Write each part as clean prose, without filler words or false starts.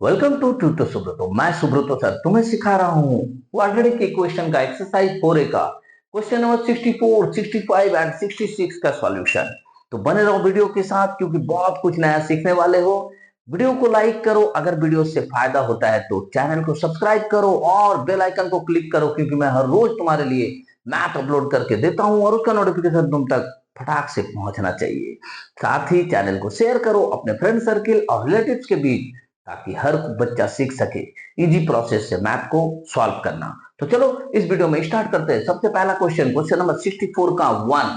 Welcome to tutor Subroto. मैं Subroto sir तुम्हें सिखा रहा हूँ क्वाड्रेटिक इक्वेशन का एक्सरसाइज 4A का क्वेश्चन नंबर 64, 65 एंड 66 का सॉल्यूशन। तो बने रहो वीडियो के साथ क्योंकि बहुत कुछ नया सीखने वाले हो। वीडियो को लाइक करो, अगर वीडियो से फायदा होता है तो चैनल को सब्सक्राइब करो और बेल आइकन को क्लिक करो क्योंकि मैं हर रोज तुम्हारे लिए मैथ अपलोड करके देता हूँ और उसका नोटिफिकेशन तुम तक फटाक से पहुंचना चाहिए। साथ ही चैनल को शेयर करो अपने फ्रेंड सर्किल और रिलेटिव्स के बीच ताकि हर बच्चा सीख सके इजी प्रोसेस से मैथ को सॉल्व करना। तो चलो इस वीडियो में स्टार्ट करते हैं। सबसे पहला क्वेश्चन, क्वेश्चन नंबर 64 का 1।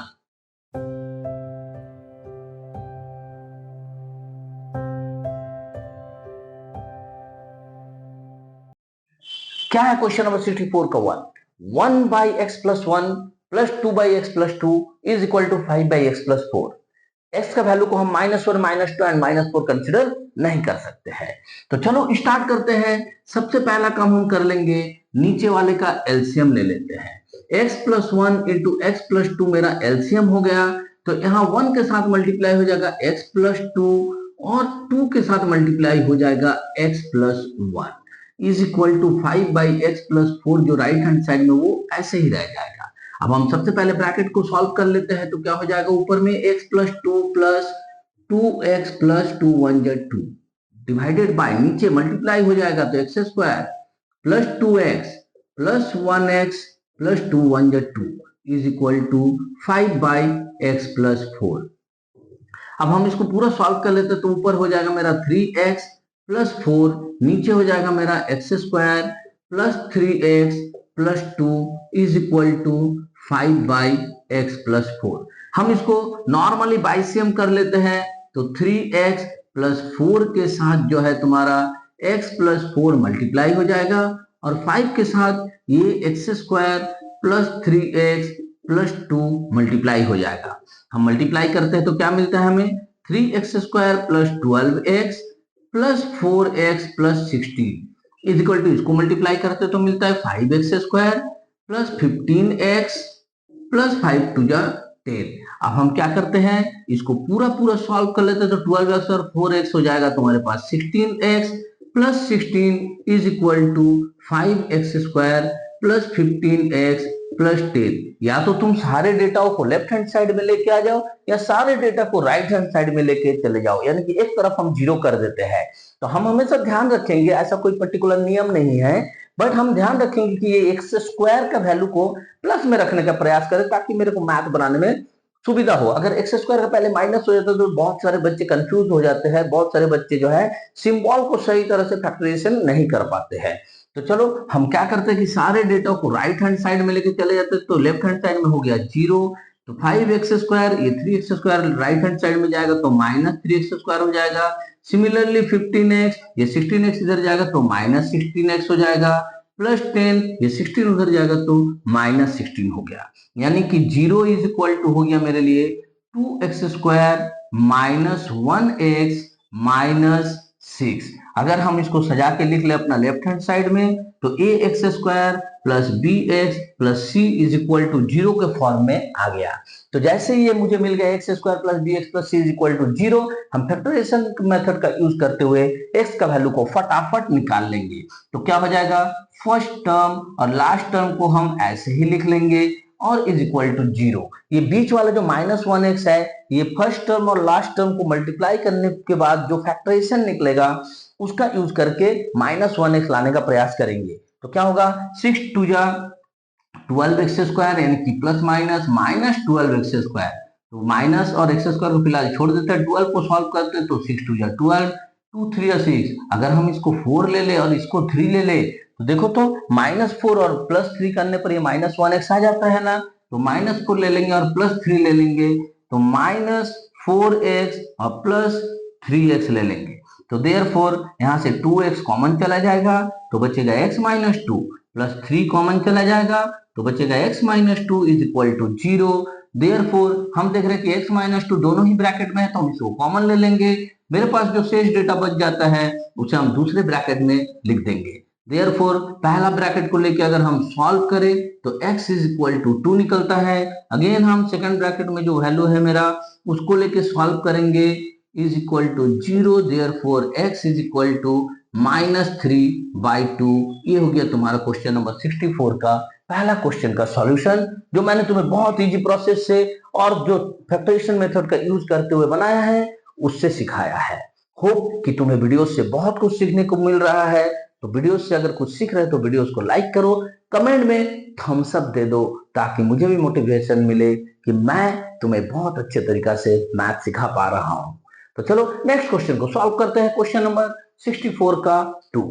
क्या है क्वेश्चन नंबर 64 का 1? 1 by x plus 1 plus 2 by x plus 2 is equal to 5 by x plus 4। X का वैल्यू को हम -1, -2 एंड -4 कंसिडर नहीं कर सकते हैं। तो चलो स्टार्ट करते हैं। सबसे पहला काम हम कर लेंगे, नीचे वाले का एलसीएम ले लेते हैं। x plus 1 into x plus 2 मेरा एलसीएम हो गया। तो यहाँ 1 के साथ मल्टीप्लाई हो जाएगा x प्लस 2 और 2 के साथ मल्टीप्लाई हो जाएगा x plus 1 is equal to 5 by x plus 4। जो राइट हैंड साइड में वो ऐसे ही रह जाएगा। अब हम सबसे पहले ब्रैकेट को सॉल्व कर लेते हैं। तो क्या हो जाएगा, ऊपर में x plus 2 plus 2x plus 2 1 जा 2 डिवाइडेड बाय नीचे मल्टीप्लाई हो जाएगा तो x square plus 2x plus 1x plus 2 1 जा 2 is equal to 5 by x plus 4। अब हम इसको पूरा सॉल्व कर लेते हैं। तो ऊपर हो जाएगा मेरा 3x प्लस 4, नीचे हो जाएगा मेरा x square plus 3x plus 2 is equal to 5 by x plus 4। हम इसको नॉर्मली बाइसियम कर लेते हैं। तो 3x प्लस 4 के साथ जो है तुम्हारा x प्लस 4 मल्टीप्लाई हो जाएगा और 5 के साथ ये x square plus 3x plus 2 multiply हो जाएगा। हम मल्टीप्लाई करते हैं तो क्या मिलता है हमें, 3x square plus 12x plus 4x plus 16 is equal to, इसको मल्टीप्लाई करते तो मिलता है 5x square plus 15x plus 5 to जा 10। अब हम क्या करते हैं, इसको पूरा पूरा सॉल्व कर लेते हैं। तो 12x और 4x हो जाएगा तुम्हारे पास 16x plus 16 is equal to 5x square plus 15x plus 10। या तो तुम सारे डेटा को लेफ्ट हैंड साइड में लेके आ जाओ या सारे डेटा को राइट हैंड साइड में लेके चले जाओ, यानी कि एक तरफ हम जीरो कर देते हैं। तो हम हमेशा ध्यान रखेंगे, ऐसा कोई पर्टिकुलर नियम नहीं है, बट हम ध्यान रखेंगे कि ये एक्स स्क्वायर का वैल्यू को प्लस में रखने का प्रयास करें ताकि मेरे को मैथ बनाने में सुविधा हो। अगर एक्स स्क्वायर का पहले माइनस हो जाता है तो बहुत सारे बच्चे कंफ्यूज हो जाते हैं, बहुत सारे बच्चे जो है सिंबल को सही तरह से फैक्टराइजेशन नहीं कर पाते हैं। तो चलो हम क्या करते हैं कि सारे डेटा को राइट हैंड साइड में लेके चले जाते हैं। तो लेफ्ट हैंड साइड में हो गया 0, तो 5x स्क्वायर, ये 3x square right hand side में जाएगा तो माइनस 3x स्क्वायर हो जाएगा। सिमिलरली 15x, ये 16x इधर जाएगा तो माइनस 16x हो जाएगा, प्लस 10, ये 16 उधर जाएगा तो माइनस 16 हो गया। यानी कि 0 इज इक्वल टू हो गया मेरे लिए 2x square minus 1x minus 6। अगर हम इसको सजा के लिख ले अपना लेफ्ट हैंड साइड में तो a x square plus b x plus c is equal to 0 के फॉर्म में आ गया। तो जैसे ही ये मुझे मिल गया x square plus b x plus c is equal to 0, हम फैक्टराइजेशन मेथड का यूज करते हुए एक्स का वैल्यू को फटाफट निकाल लेंगे। तो क्या हो जाएगा, फर्स्ट टर्म और लास्ट टर्म को हम ऐसे ही लिख लेंगे और इज इक्वल टू 0। ये बीच वाला जो -1x है, ये फर्स्ट टर्म और लास्ट टर्म को मल्टीप्लाई करने के बाद जो फैक्टराइजेशन निकलेगा उसका यूज करके -1x लाने का प्रयास करेंगे। तो क्या होगा, 6 टू जा 12x स्क्वायर यानी कि plus minus minus 12x square. तो माइनस और एक्स स्क्वायर को फिलहाल छोड़ देते हैं, 12 को सॉल्व करते हैं तो 6 टू जा 12, 2 3 या 6। अगर हम इसको 4 ले ले और इसको 3 ले ले तो देखो तो -4 और +3 करने पर ये -1x आ जाता है ना। तो -4 ले लेंगे और +3 ले लेंगे तो -4x और +3x ले लेंगे। तो देयरफॉर यहां से 2x कॉमन चला जाएगा तो बचेगा x माइनस 2, प्लस 3 कॉमन चला जाएगा तो बचेगा x minus 2 is equal to 0। Therefore हम देख रहे हैं कि x माइनस 2 दोनों ही ब्रैकेट में है तो हम इसको कॉमन ले लेंगे। मेरे पास जो शेष डेटा बच जाता है उसे हम दूसरे ब्रैकेट में लिख देंगे। देयरफॉर पहला ब्रैकेट को लेके अगर हम सॉल्व करें तो x इज इक्वल टू 2 निकलता है। अगेन हम सेकंड ब्रैकेट में जो वैल्यू है मेरा उसको लेके सॉल्व करेंगे, is equal to 0। Therefore x is equal to -3/2। ये हो गया तुम्हारा क्वेश्चन नंबर 64 का पहला क्वेश्चन का सॉल्यूशन, जो मैंने तुम्हें बहुत इजी प्रोसेस से और जो फैक्टराइजेशन मेथड का यूज करते हुए बनाया है उससे सिखाया है। होप कि तुम्हें वीडियो से बहुत कुछ सीखने को मिल रहा है। तो वीडियो से अगर कुछ सीख रहे हो तो वीडियोस को लाइक करो, कमेंट में थम्स अप दे दो, ताकि मुझे भी मोटिवेशन मिले कि मैं तुम्हें बहुत अच्छे तरीका से मैथ सिखा पा रहा हूं। तो चलो नेक्स्ट क्वेश्चन को सॉल्व करते हैं। क्वेश्चन नंबर 64 का 2।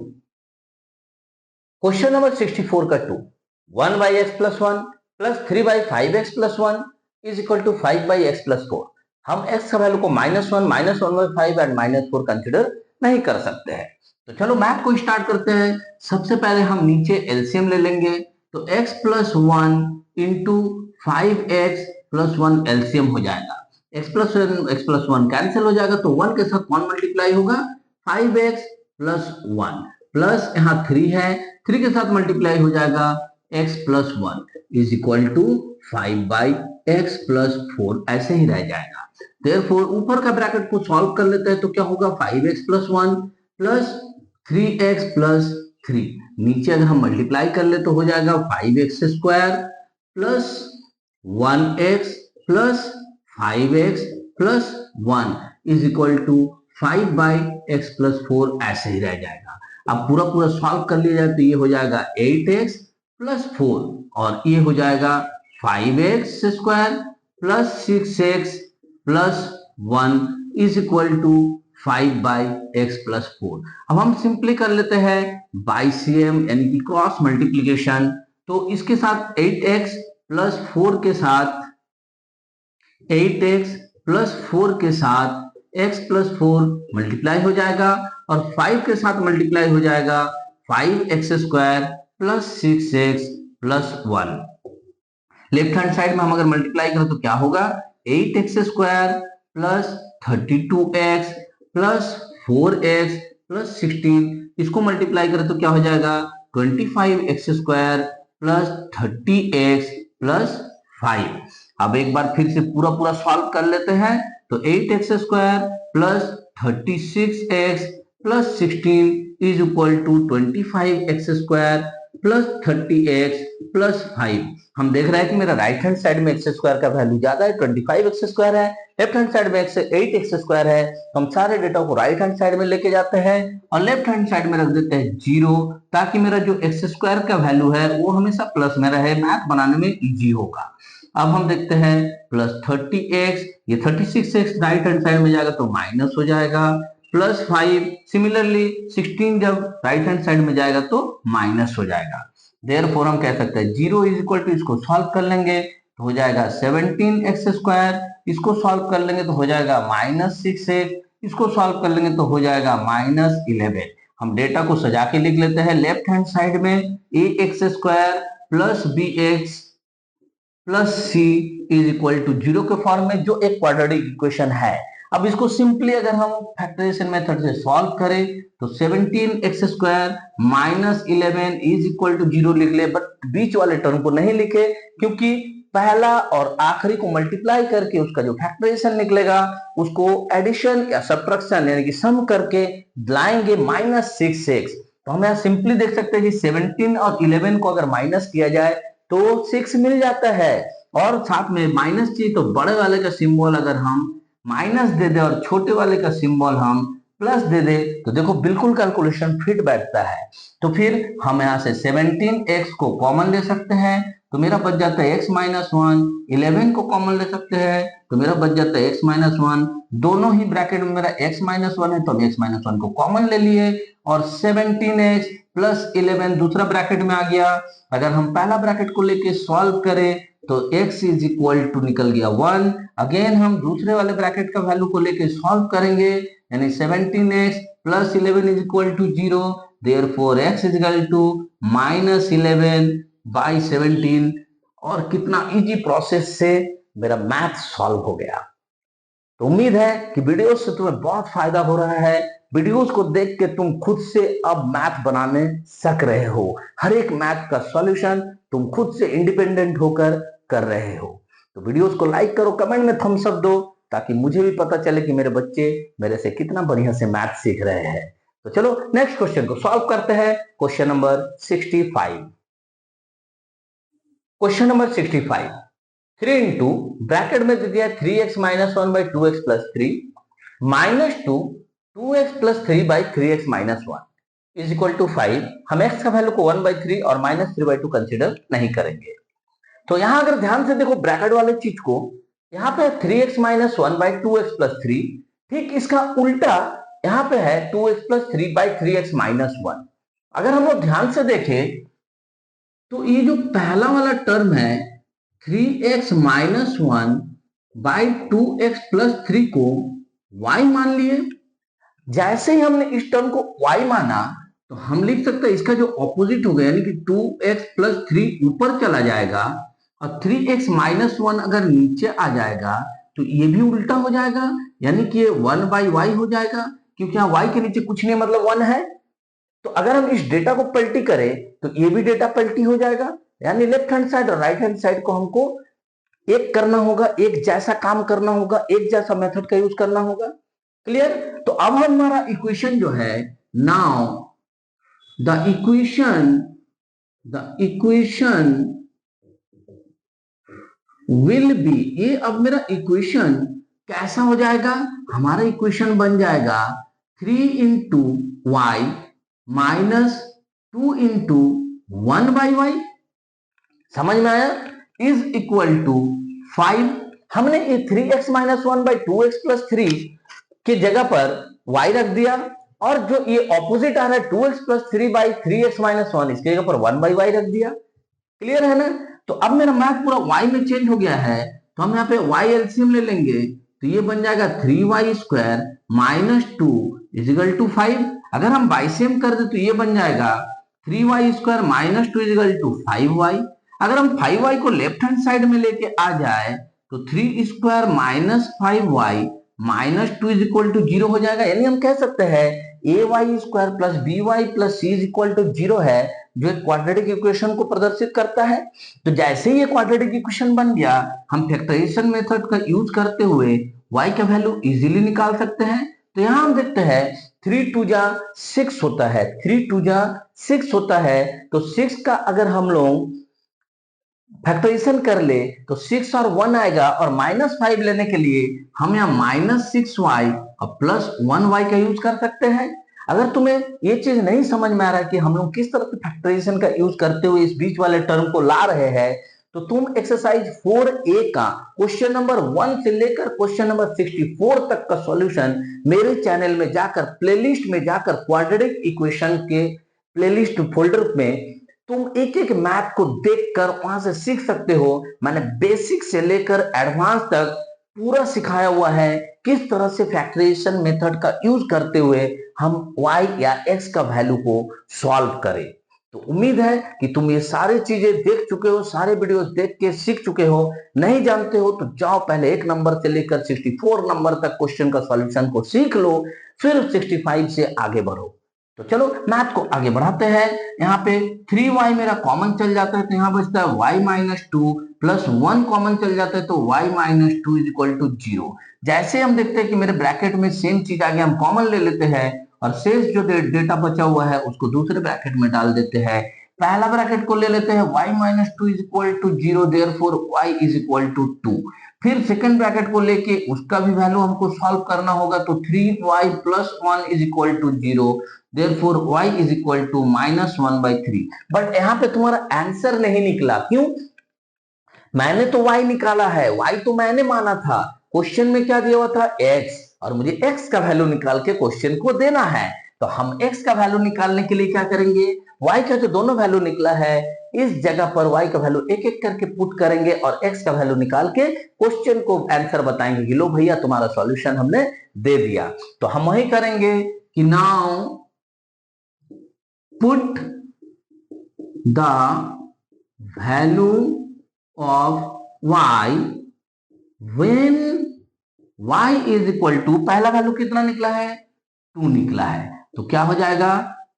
क्वेश्चन नंबर 64 का 2, 1/x plus 1 plus 3/5x plus 1 is equal to 5/x plus 4। हम x का वैल्यू को -1, -1/5 एंड -4 कंसिडर नहीं कर सकते हैं। तो चलो मैथ को स्टार्ट करते हैं। सबसे पहले हम नीचे एलसीएम ले लेंगे। तो x plus 1 into 5x plus 1 LCM हो जाएगा। x प्लस 1 कैंसिल हो जाएगा, तो 1 के साथ कौन मल्टीप्लाई होगा? 5x प्लस 1 प्लस यहाँ 3 है, 3 के साथ मल्टीप्लाई हो जाएगा x plus 1 is equal to 5/x plus 4, ऐसे ही रह जाएगा। देयरफॉर ऊपर का ब्रैकेट को सॉल्व कर लेते हैं तो क्या होगा? 5x plus 1 plus 3x plus 3। नीचे अगर हम मल्टीप्लाई कर ले तो हो जाएगा 5x square plus 1x plus 5x plus 1 is equal to 5/x plus 4, ऐसे ही रह जाएगा। अब पूरा पूरा सॉल्व कर लिया जाए तो ये हो जाएगा 8x प्लस 4 और ये हो जाएगा 5x square plus 6x plus 1 is equal to 5/x plus 4। अब हम सिंपली कर लेते हैं बाइसियम यानी कि क्रॉस मल्टीप्लीकेशन। तो इसके साथ 8x प्लस 4 के साथ 8x प्लस 4 के साथ x प्लस 4 मल्टीप्लाई हो जाएगा और 5 के साथ मल्टीप्लाई हो जाएगा 5x square plus 6x plus 1। Left hand side में हम अगर मल्टीप्लाई करें तो क्या होगा? 8x square plus 32x plus 4x plus 16। इसको मल्टीप्लाई करें तो क्या हो जाएगा? 25x square plus 30x plus 5। अब एक बार फिर से पूरा पूरा सॉल्व कर लेते हैं। तो 8x square plus 36x plus 16 is equal to 25x square plus 30x plus 5। हम देख रहे हैं कि मेरा राइट हैंड साइड में एक्स स्क्वायर का वैल्यू ज्यादा है, 25x स्क्वायर है, लेफ्ट हैंड साइड में 8x स्क्वायर है। हम सारे डेटा को राइट हैंड साइड में लेके जाते हैं और लेफ्ट हैंड साइड में रख देते हैं 0, ताकि मेरा जो एक्स स्क्वायर का वैल्यू है वो हमेशा प्लस में रहे, मैथ बनाने में इजी होगा। अब हम देखते हैं प्लस 30x, ये 36x राइट हैंड साइड में जाएगा तो माइनस हो जाएगा, प्लस 5। सिमिलरली 16 जब राइट हैंड साइड में जाएगा तो माइनस हो जाएगा। देयरफॉर हम कह सकते हैं 0 इज इक्वल टू, इसको सॉल्व कर लेंगे तो हो जाएगा 17x स्क्वायर, इसको सॉल्व कर लेंगे तो हो जाएगा -6x, इसको सॉल्व कर लेंगे तो हो जाएगा -11। हम डेटा को सजा के लिख लेते हैं। लेफ्ट हैंड साइड में ax square plus bx plus c is equal to 0 के फॉर्म में, जो एक क्वाड्रेटिक इक्वेशन है। अब इसको सिंपली अगर हम फैक्टराइजेशन मेथड से सॉल्व करें तो 17x square minus 11 is equal to 0 लिख ले, बट बीच वाले टर्म को नहीं लिखे, क्योंकि पहला और आखिरी को मल्टीप्लाई करके उसका जो फैक्टराइजेशन निकलेगा उसको एडिशन या सब्ट्रैक्शन यानी कि सम करके लाएंगे -6x। तो हम यहाँ सिंपली देख सकते हैं कि 17 और 11 को अगर माइनस किया जाए तो 6 मिल जाता है, और साथ में माइनस चाहिए तो बड़े वाले का सिंबल अगर हम माइनस दे दे और छोटे वाले का सिंबल हम प्लस दे दे तो देखो बिल्कुल कैलकुलेशन फिट बैठता है। तो फिर हम यहाँ से 17x को कॉमन ले सकते हैं तो मेरा बच जाता है x माइनस 1, 11 को कॉमन ले सकते हैं तो मेरा बच जाता है x माइनस 1। दोनों ही ब्रैकेट में मेरा x माइनस 1 है तो हम x माइनस 1 को कॉमन ले लिए और 17x प्लस 11 दूसरा ब्रैकेट में आ गया। अगर हम पहला ब्रैकेट को लेके सॉल्व करें तो x इज इक्वल टू निकल गया 1। अगेन हम दूसरे वाले ब्रैकेट का वैल्यू को लेके सॉल्व करेंगे, यानी 17x plus 11 is equal to 0, therefore x is equal to -11/17। और कितना इजी प्रोसेस से मेरा मैथ सॉल्व हो गया। तो उम्मीद है कि वीडियो से तुम्हें बहुत फायदा हो रहा है। वीडियोस को देख के तुम खुद से अब मैथ बनाने सीख रहे हो। हर एक मैथ का सॉल्यूशन तुम खुद से इंडिपेंडेंट होकर कर रहे हो। तो वीडियोस को लाइक करो, कमेंट में थम्स अप दो, ताकि मुझे भी पता चले कि मेरे बच्चे मेरे से कितना बढ़िया से मैथ सीख रहे हैं। तो चलो नेक्स्ट क्वेश्चन को सॉल्व करते हैं। Question number 65। Question number 65, 3 into bracket में दे दिया 3x minus 1 by 2x plus 3 minus 2x plus 3 by 3x minus 1 is equal to 5। हम x का वैल्यू को 1 बाई 3 और माइनस 3 बाई 2 कंसिडर नहीं करेंगे। तो यहां अगर ध्यान से देखो ब्रैकेट वाले चीज को, यहाँ पे 3x minus 1 by 2x plus 3, ठीक इसका उल्टा यहाँ पे है 2x plus 3 by 3x minus 1। अगर हम लोग ध्यान से देखें तो ये जो पहला वाला टर्म है 3x minus 1 by 2x plus 3 को y मान लिए। जैसे ही हमने इस टर्म को y माना तो हम लिख सकते हैं इसका जो ऑपोजिट होगा, यानी कि 2x प्लस 3 ऊपर चला जाएगा और 3x माइनस 1 अगर नीचे आ जाएगा तो ये भी उल्टा हो जाएगा, यानी कि ये 1 बाई वाई हो जाएगा, क्योंकि यहाँ y के नीचे कुछ नहीं मतलब 1 है। तो अगर हम इस डेटा को पलटी करें तो ये भी डेटा पलटी हो जाएगा, यानी लेफ्ट हैंड साइड और राइट हैंड साइड को हमको एक करना होगा, एक जैसा काम करना होगा, एक जैसा मेथड का यूज करना होगा। क्लियर? तो अब हमारा इक्वेशन जो है, now the equation will be, ये अब मेरा इक्वेशन कैसा हो जाएगा, हमारा इक्वेशन बन जाएगा 3 into y minus 2 into 1 by y. समझ में आया? Is equal to 5। हमने ये 3x minus 1 by 2x plus 3 की जगह पर y रख दिया, और जो ये ऑपोजिट आ रहा है 2x plus 3 by 3x minus 1, इसकी जगह पर 1 बाई वाई रख दिया। क्लियर है ना? तो अब मेरा मैथ पूरा y में चेंज हो गया है, तो हम यहाँ पे y एलसीएम ले लेंगे, तो ये बन जाएगा 3y square minus 2 is equal to 5। अगर हम बाइसेम कर दे तो ये बन जाएगा 3y square minus 2 is equal to 5y। अगर हम 5y को लेफ्ट हैंड साइड में लेके आ जाए तो 3 square minus 5y minus 2 is equal to 0 हो जाएगा। यानी हम कह सकते हैं ay square plus by plus c is equal to 0 है, जो एक क्वाड्रेटिक इक्वेशन को प्रदर्शित करता है। तो जैसे ही ये क्वाड्रेटिक इक्वेशन बन गया, हम फैक्टराइजेशन मेथड का यूज करते हुए y का वैल्यू इजीली निकाल सकते हैं। तो यहां हम देखते हैं 3 टू जा 6 होता है, 3 टू जा 6 होता है। तो 6 का अगर हम लोग फैक्टराइजेशन कर ले तो 6 और 1 आएगा, और माइनस 5 लेने के लिए हम यहाँ माइनस 6y और प्लस 1y का यूज कर सकते हैं। अगर तुम्हें ये चीज नहीं समझ में आ रहा है कि हम लोग किस तरह से फैक्टराइजेशन का यूज करते हुए इस बीच वाले टर्म को ला रहे हैं, तो तुम एक्सरसाइज 4A का क्वेश्चन नंबर 1 से लेकर क्वेश्चन नंबर 64 तक का सॉल्यूशन मेरे चैनल में जाकर, प्लेलिस्ट में जाकर, क्वाड्रेटिक इक्वेशन के प्लेलिस्ट फोल्डर में तुम एक एक मैथ को देखकर वहां से सीख सकते हो। मैंने बेसिक से लेकर एडवांस तक पूरा सिखाया हुआ है, किस तरह से फैक्टराइजेशन मेथड का यूज करते हुए हम y या x का वैल्यू को सॉल्व करें। तो उम्मीद है कि तुम ये सारी चीजें देख चुके हो, सारे वीडियोस देख के सीख चुके हो। नहीं जानते हो तो जाओ पहले 1 नंबर से लेकर 64 नंबर तक क्वेश्चन का सॉल्यूशन को सीख लो, फिर 65 से आगे बढ़ो। तो चलो मैथ को आगे बढ़ाते हैं। यहाँ पे 3y मेरा कॉमन चल जाता है, तो यहाँ बचता है y माइनस 2 प्लस 1 कॉमन चल जाता है, तो y minus 2 is equal to 0। जैसे हम देखते हैं कि मेरे ब्रैकेट में सेम चीज आ गया, हम कॉमन ले लेते हैं और शेष जो डेटा बचा हुआ है उसको दूसरे ब्रैकेट में डाल देते हैं। पहला ब्रैकेट को ले लेते हैं y minus 2 is equal to 0, therefore y is equal to 2। फिर सेकंड ब्रैकेट को लेके उसका भी वैल्यू हमको सॉल्व करना होगा, तो 3y plus 1 is equal to 0, therefore y is equal to minus 1 by 3। But यहाँ पे तुम्हारा आंसर नहीं निकला, क्यों? मैंने तो y निकाला है, y तो मैंने माना था। क्वेश्चन में क्या दिया हुआ था? x, और मुझे x का वैल्यू निकाल के क्वेश्चन को देना है। तो हम x का वैल्यू निकालने के लिए क्या करेंगे? y का जो दोनों वैल्यू निकला है, इस जगह पर y का वैल्यू एक एक करके पुट करेंगे और x का वैल्यू निकाल के क्वेश्चन को आंसर बताएंगे कि लो भैया तुम्हारा सॉल्यूशन हमने दे दिया। तो हम वही करेंगे कि now put the value of y when y is equal to, पहला वैल्यू कितना निकला है? 2 निकला है। तो क्या हो जाएगा?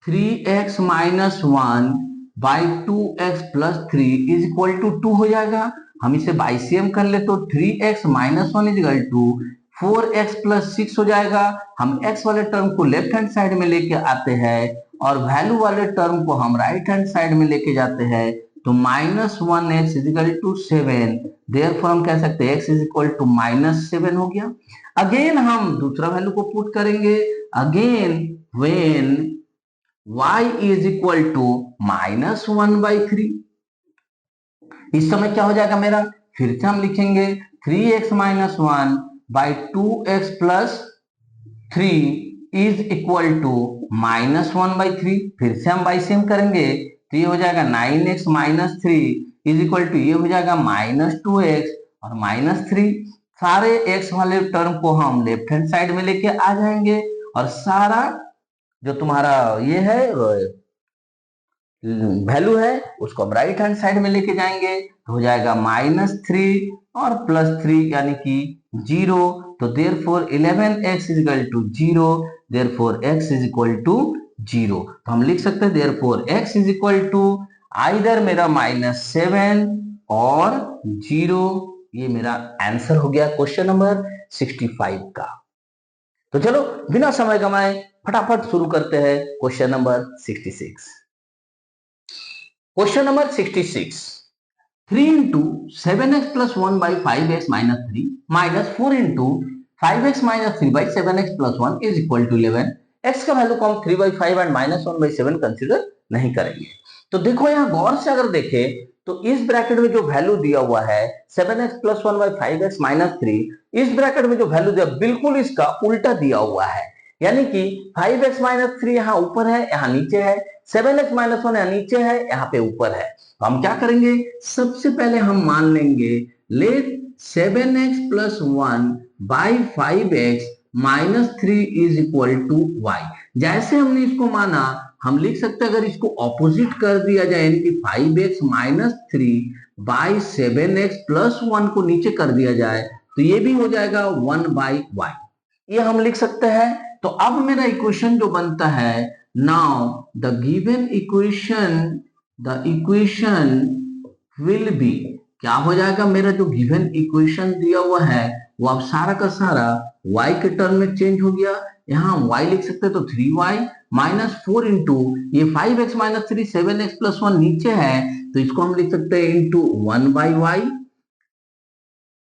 3x minus 1 by 2x plus 3 is equal to 2 हो जाएगा। हम इसे बाइसियम कर ले तो 3x minus 1 is equal to 4x plus 6 हो जाएगा। हम x वाले टर्म को लेफ्ट हैंड साइड में लेके आते हैं और वैल्यू वाले टर्म को हम राइट हैंड साइड में लेके जाते हैं, तो -1x इजिकल टू 7। देयरफॉर हम कह सकते हैं x इज इक्वल टू -7 हो गया। अगेन हम दूसरा वैल्यू को पुट करेंगे। Again when y is equal to -1/3, इस समय क्या हो जाएगा मेरा, फिर से हम लिखेंगे 3x minus 1 by 2x plus 3 is equal to -1/3। फिर से हम बाई सेम करेंगे, तो ये हो जाएगा 9x minus 3 is equal to, ये हो जाएगा -2x और -3। सारे x वाले टर्म को हम लेफ्ट हैंड साइड में लेके आ जाएंगे और सारा जो तुम्हारा ये है वैल्यू है उसको हम राइट हैंड साइड में लेके जाएंगे, तो हो जाएगा -3 और +3 यानी कि 0। तो therefore 11x is equal to 0, therefore x is equal to 0। तो हम लिख सकते हैं therefore x is equal to either मेरा -7 और 0। ये मेरा आंसर हो गया क्वेश्चन नंबर 65 का। तो चलो बिना समय गंवाए फटाफट शुरू करते हैं question number 66। Question number 66, 3 into 7x plus 1 by 5x minus 3 minus 4 into 5x minus 3 by 7x plus 1 is equal to 11। x का वैल्यू को हम 3 by 5 and -1/7 कंसीडर नहीं करेंगे। तो देखो यहाँ गौर से अगर देखें तो इस ब्रैकेट में जो वैल्यू दिया हुआ है 7x plus 1 by 5x minus 3, इस ब्रैकेट में जो वैल्यू दिया बिल्कुल इसका उल्टा दिया हुआ है। यानी कि 5x minus 3 यहाँ ऊपर है, यहाँ नीचे है, 7x minus 1 यहाँ नीचे है, यहाँ पे ऊपर है। तो हम क्या करेंगे, सबसे पहले हम मान लेंगे late 7x plus 1 by 5x minus 3 is equal to y। जैसे हमने इसको माना हम लिख सकते हैं, अगर इसको ऑपोजिट कर दिया जाए यानी कि 5x minus 3 by 7x plus 1 को नीचे कर दिया जाए तो ये भी हो जाएगा 1 by y, ये हम लिख सकते हैं। तो अब मेरा इक्वेशन जो बनता है, now the given equation will be, क्या हो जाएगा, मेरा जो गिवन इक्वेशन दिया हुआ है वो अब सारा का सारा y के टर्म में चेंज हो गया। यहाँ हम y लिख सकते हैं तो 3y माइनस 4 इंटू ये 5x माइनस 3 7x प्लस 1 नीचे है तो इसको हम लिख सकते हैं into 1 by y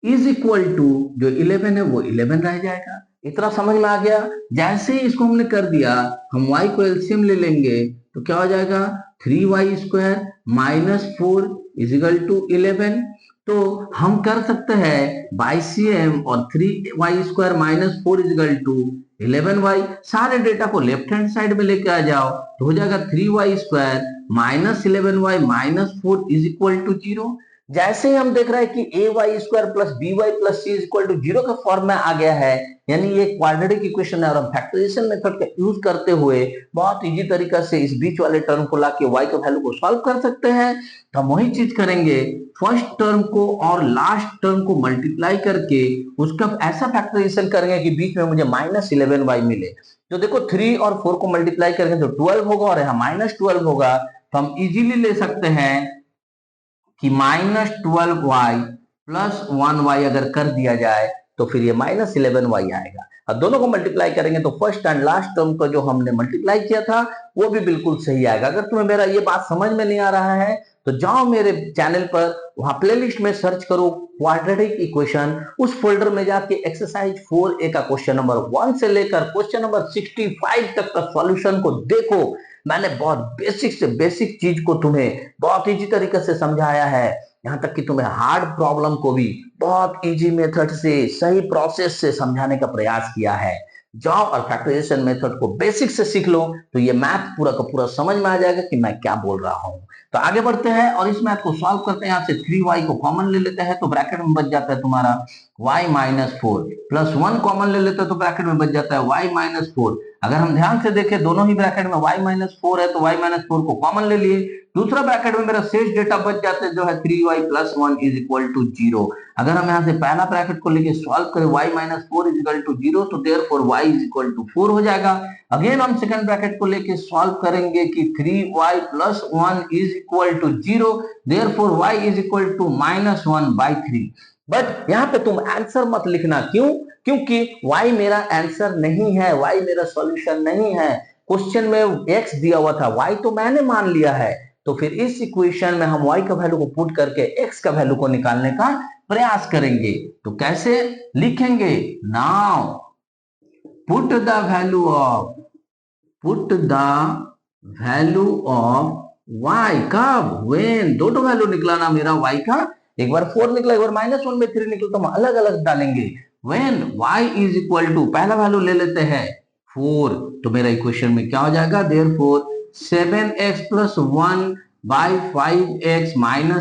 is equal to जो 11 है वो 11 रह जाएगा। इतना समझ में आ गया। जैसे ही इसको हमने कर दिया हम y को एलसीएम ले लेंगे तो क्या हो जाएगा 3y square minus 4 is equal to 11। तो हम कर सकते हैं बाई सीएम और 3y square minus 4 is equal to 11y। सारे डेटा को लेफ्ट हैंड साइड में लेके आ जाओ तो हो जाएगा 3y square minus 11y minus 4 is equal to 0। जैसे ही हम देख रहे हैं कि a y square plus b y plus c is equal to 0 का फॉर्म में आ गया है, यानी ये क्वाड्रेटिक इक्वेशन है और हम फैक्टराइजेशन मेथड का यूज करते हुए बहुत इजी तरीका से इस बीच वाले टर्म को लाके y का वैल्यू को सॉल्व कर सकते हैं। तो हम वही चीज करेंगे, फर्स्ट टर्म को और लास्ट टर्म को मल्टीप्लाई करके उसका ऐसा फैक्टराइजेशन करेंगे कि बीच में मुझे -11y मिले। तो देखो 3 और 4 को मल्टीप्लाई करेंगे तो 12 होगा और यहाँ -12 होगा। तो हम इजीली ले सकते हैं कि -12y प्लस 1y अगर कर दिया जाए तो फिर ये -11y आएगा। अब दोनों को मल्टीप्लाई करेंगे तो फर्स्ट एंड लास्ट टर्म को जो हमने मल्टीप्लाई किया था वो भी बिल्कुल सही आएगा। अगर तुम्हें मेरा ये बात समझ में नहीं आ रहा है तो जाओ मेरे चैनल पर, वहां प्लेलिस्ट में सर्च करो क्वाड्रेटिक इक्वेशन, उस फोल्डर में जाके एक्सरसाइज 4A का क्वेश्चन नंबर 1 से लेकर क्वेश्चन नंबर 65 तक का सॉल्यूशन को देखो। मैंने बहुत बेसिक से बेसिक चीज को तुम्हें बहुत इजी तरीके से समझाया है, यहाँ तक कि तुम्हें हार्ड प्रॉब्लम को भी बहुत इजी मेथड से सही प्रोसेस से समझाने का प्रयास किया है। जाओ और फैक्टराइजेशन मेथड को बेसिक से सीख लो तो ये मैथ पूरा का पूरा समझ में आ जाएगा कि मैं क्या बोल रहा हूँ। तो आगे बढ़ते हैं और इस मैथ को सॉल्व करते हैं। यहाँ से 3y को कॉमन ले लेते हैं तो ब्रैकेट में बच जाता है तुम्हारा y माइनस 4 प्लस 1 कॉमन ले लेते हैं तो ब्रैकेट में बच जाता है y माइनस 4। अगर हम ध्यान से देखें दोनों ही ब्रैकेट में y माइनस 4 है तो y माइनस 4 को कॉमन ले लिए, दूसरा ब्रैकेट में मेरा शेष डेटा बच जाता है जो है 3y plus 1 is equal to 0। अगर हम यहाँ से पहला ब्रैकेट को लेके सॉल्व करें y minus 4 is equal to 0 तो therefore y is equal to 4 हो जाएगा। अगेन हम सेकंड ब्रैकेट को लेके सॉल्व करेंगे कि 3y plus 1 is equal to 0, therefore y is equal to -1/3। But यहाँ पे तुम आंसर मत लिखना, क्यों? क्योंकि y मेरा आंसर नहीं है, y मेरा सॉल्यूशन नहीं है। क्वेश्चन में x दिया हुआ था, y तो मैंने मान लिया है, तो फिर इस इक्वेशन में हम y का वैल्यू को पुट करके x का वैल्यू को निकालने का प्रयास करेंगे। तो कैसे लिखेंगे? Now put the value of y, कब? व्हेन दोनों वैल्यू निकला ना मेरा y का, एक बार 4 निकला, एक बार -1/3 निकला, तो हम अलग अलग डालेंगे। When y is equal to, पहला वैल्यू ले लेते हैं 4, तो मेरा इक्वेशन में क्या हो जाएगा? Therefore 7x + 1 by 5x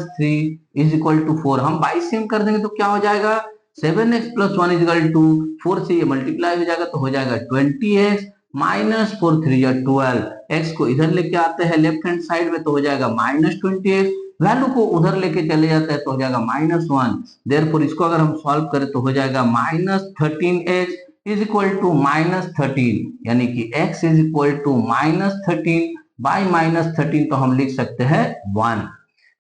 - 3 is equal to 4। हम बाई सेम कर देंगे तो क्या हो जाएगा? 7x + 1 इज इक्वल टू 4 से ये मल्टीप्लाई हो जाएगा, तो हो जाएगा 20x - 4 3 या 12। x को इधर लेके आते हैं लेफ्ट हैंड साइड में, तो हो जाएगा -20x। वैल्यू को उधर लेके चले जाते हैं तो हो जाएगा -1। देयरफॉर इसको अगर हम सॉल्व करें तो हो जाएगा -13x इज इक्वल टू -13, यानी कि x is equal to -13 by -13, तो हम लिख सकते हैं 1।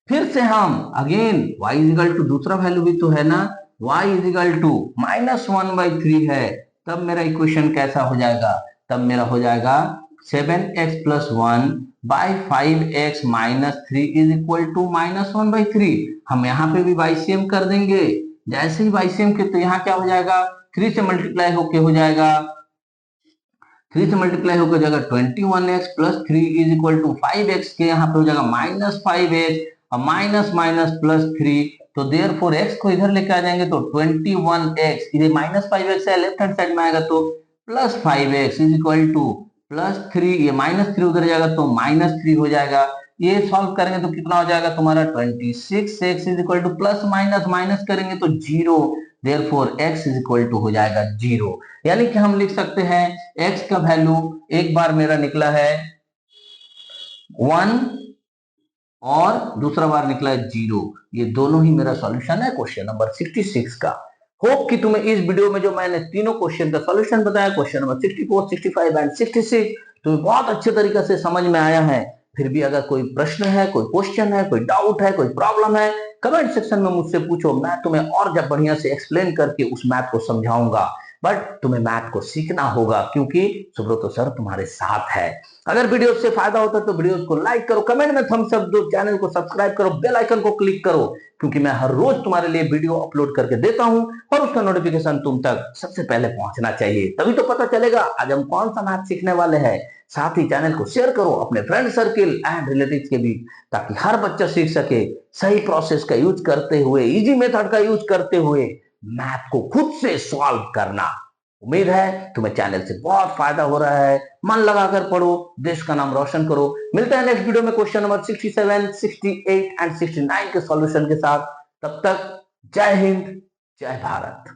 फिर से हम again y is equal to, दूसरा वैल्यू भी तो है ना, y इज इक्वल टू -1/3 है, तब मेरा इक्वेशन कैसा हो जाएगा? तब मेरा हो जाएगा 7x + 1 by 5x - 3 is equal to -1/3। हम यहाँ पे भी बाइसियम कर देंगे, जैसे ही बाइसियम के तो यहाँ क्या हो जाएगा? 3 से मल्टीप्लाई होके हो जाएगा, 3 से मल्टीप्लाई होकर जाएगा 21x + 3 is equal to 5x के यहाँ पे हो जाएगा -5x और -+3, तो देयरफॉर x को इधर लेके आ जाएंगे तो 21x, ये -5x है, लेफ्ट हैंड साइड में आएगा तो +5x इज इक्वल टू +3, ये -3 उधर जाएगा तो -3 हो जाएगा। ये सॉल्व करेंगे तो कितना हो जाएगा तुम्हारा? 26x is equal to plus minus करेंगे तो 0, therefore x is equal to हो जाएगा 0। यानी कि हम लिख सकते हैं x का वैल्यू एक बार मेरा निकला है 1 और दूसरा बार निकला है 0। ये दोनों ही मेरा सॉल्यूशन है क्वेश्चन नंबर 66 का। होप कि तुम्हें इस वीडियो में जो मैंने तीनों क्वेश्चन का सॉल्यूशन बताया, क्वेश्चन नंबर 64, 65 एंड 66, तो बहुत अच्छे तरीके से समझ में आया है। फिर भी अगर कोई प्रश्न है, कोई क्वेश्चन है, कोई डाउट है, कोई प्रॉब्लम है, कमेंट सेक्शन में मुझसे पूछो, मैं तुम्हें और जब बढ़िया से एक्सप्लेन करके उस मैथ को समझाऊंगा। बट तुम्हें मैथ को सीखना होगा, क्योंकि सुब्रतो सर तुम्हारे साथ है। अगर वीडियो से फायदा होता है तो वीडियो को लाइक करो, कमेंट में थम्स अप दो, चैनल को सब्सक्राइब करो, बेल आइकन को क्लिक करो, क्योंकि मैं हर रोज तुम्हारे लिए वीडियो अपलोड करके देता हूं और उसका नोटिफिकेशन तुम तक सबसे पहले पहुंचना चाहिए। तभी तो पता चलेगा आज हम कौन सा मैथ सीखने वाले हैं। साथ ही चैनल को शेयर करो अपने फ्रेंड सर्किल एंड रिलेटिव्स के बीच, ताकि हर बच्चा सीख सके सही प्रोसेस का यूज करते हुए, इजी मेथड का यूज करते हुए मैथ को खुद से सॉल्व करना। उम्मीद है तुम्हें चैनल से बहुत फायदा हो रहा है। मन लगाकर पढ़ो, देश का नाम रोशन करो। मिलते हैं नेक्स्ट वीडियो में क्वेश्चन नंबर 67, 68 एंड 69 के सॉल्यूशन के साथ। तब तक जय हिंद, जय भारत।